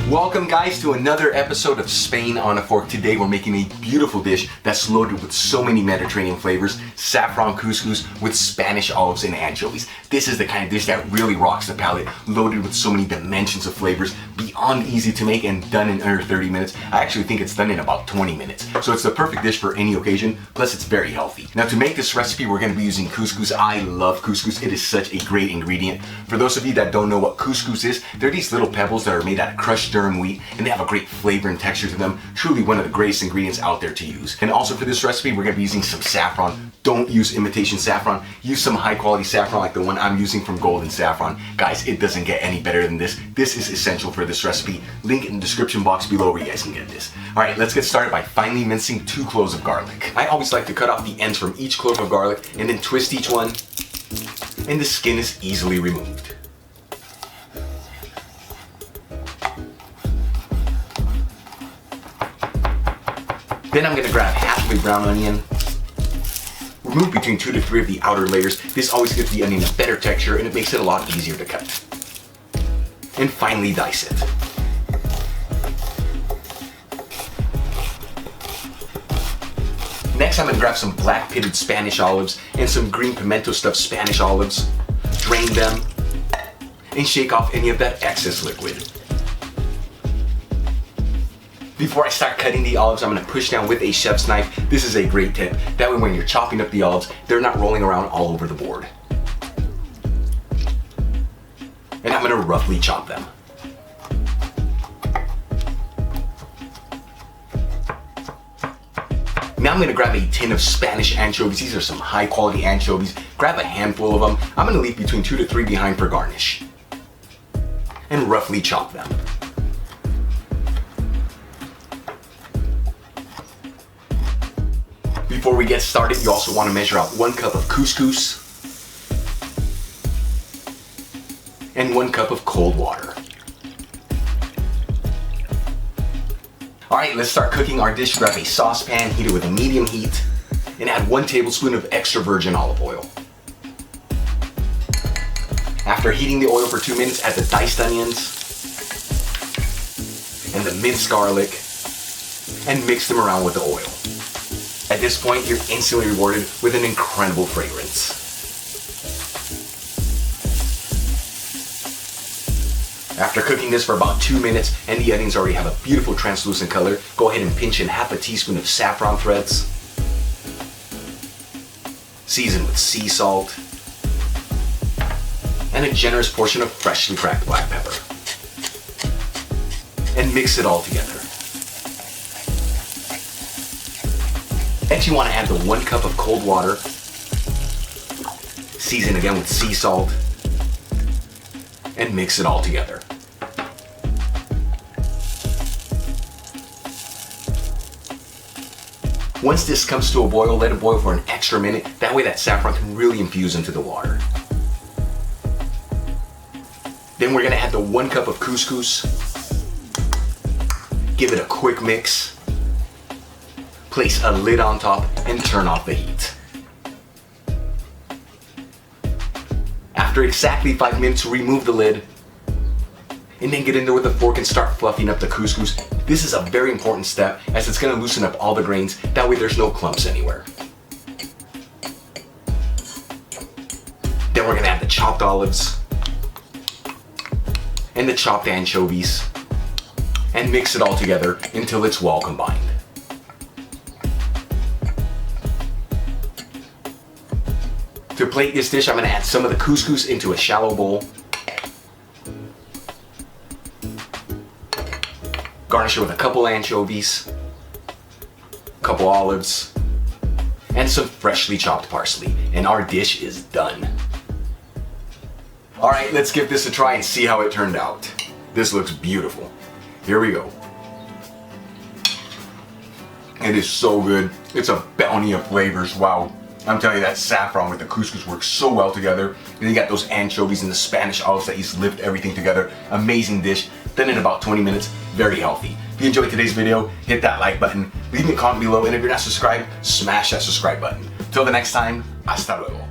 Welcome guys to another episode of Spain on a Fork. Today we're making a beautiful dish that's loaded with so many Mediterranean flavors, saffron couscous with Spanish olives and anchovies. This is the kind of dish that really rocks the palate, loaded with so many dimensions of flavors, beyond easy to make and done in under 30 minutes. I actually think it's done in about 20 minutes. So it's the perfect dish for any occasion, plus it's very healthy. Now to make this recipe we're going to be using couscous. I love couscous, it is such a great ingredient. For those of you that don't know what couscous is, they're these little pebbles that are made out of crushed durum wheat, and they have a great flavor and texture to them. Truly one of the greatest ingredients out there to use. And also for this recipe, we're going to be using some saffron. Don't use imitation saffron. Use some high quality saffron like the one I'm using from Golden Saffron. Guys, it doesn't get any better than this. This is essential for this recipe. Link in the description box below where you guys can get this. All right, let's get started by finely mincing 2 cloves of garlic. I always like to cut off the ends from each clove of garlic and then twist each one, and the skin is easily removed. Then I'm gonna grab half of a brown onion, remove between 2 to 3 of the outer layers. This always gives the onion a better texture and it makes it a lot easier to cut. And finally dice it. Next I'm gonna grab some black pitted Spanish olives and some green pimento stuffed Spanish olives, drain them, and shake off any of that excess liquid. Before I start cutting the olives, I'm going to push down with a chef's knife. This is a great tip. That way when you're chopping up the olives, they're not rolling around all over the board. And I'm going to roughly chop them. Now I'm going to grab a tin of Spanish anchovies. These are some high quality anchovies. Grab a handful of them. I'm going to leave between 2 to 3 behind for garnish. And roughly chop them. Before we get started, you also want to measure out 1 cup of couscous and 1 cup of cold water. Alright, let's start cooking our dish. Grab a saucepan, heat it with a medium heat, and add 1 tablespoon of extra virgin olive oil. After heating the oil for 2 minutes, add the diced onions and the minced garlic and mix them around with the oil. At this point, you're instantly rewarded with an incredible fragrance. After cooking this for about 2 minutes and the onions already have a beautiful translucent color, go ahead and pinch in half a teaspoon of saffron threads. Season with sea salt and a generous portion of freshly cracked black pepper. And mix it all together. Next you want to add the 1 cup of cold water, season again with sea salt, and mix it all together. Once this comes to a boil, let it boil for an extra minute. That way that saffron can really infuse into the water. Then we're going to add the 1 cup of couscous, give it a quick mix, place a lid on top, and turn off the heat. After exactly 5 minutes, remove the lid, and then get in there with a fork and start fluffing up the couscous. This is a very important step as it's going to loosen up all the grains, that way there's no clumps anywhere. Then we're going to add the chopped olives and the chopped anchovies and mix it all together until it's well combined. To plate this dish, I'm going to add some of the couscous into a shallow bowl. Garnish it with a couple anchovies, a couple olives, and some freshly chopped parsley. And our dish is done. Alright, let's give this a try and see how it turned out. This looks beautiful. Here we go. It is so good. It's a bounty of flavors. Wow. I'm telling you, that saffron with the couscous works so well together. And then you got those anchovies and the Spanish olives that just lift everything together. Amazing dish. Done in about 20 minutes. Very healthy. If you enjoyed today's video, hit that like button. Leave me a comment below. And if you're not subscribed, smash that subscribe button. Till the next time, hasta luego.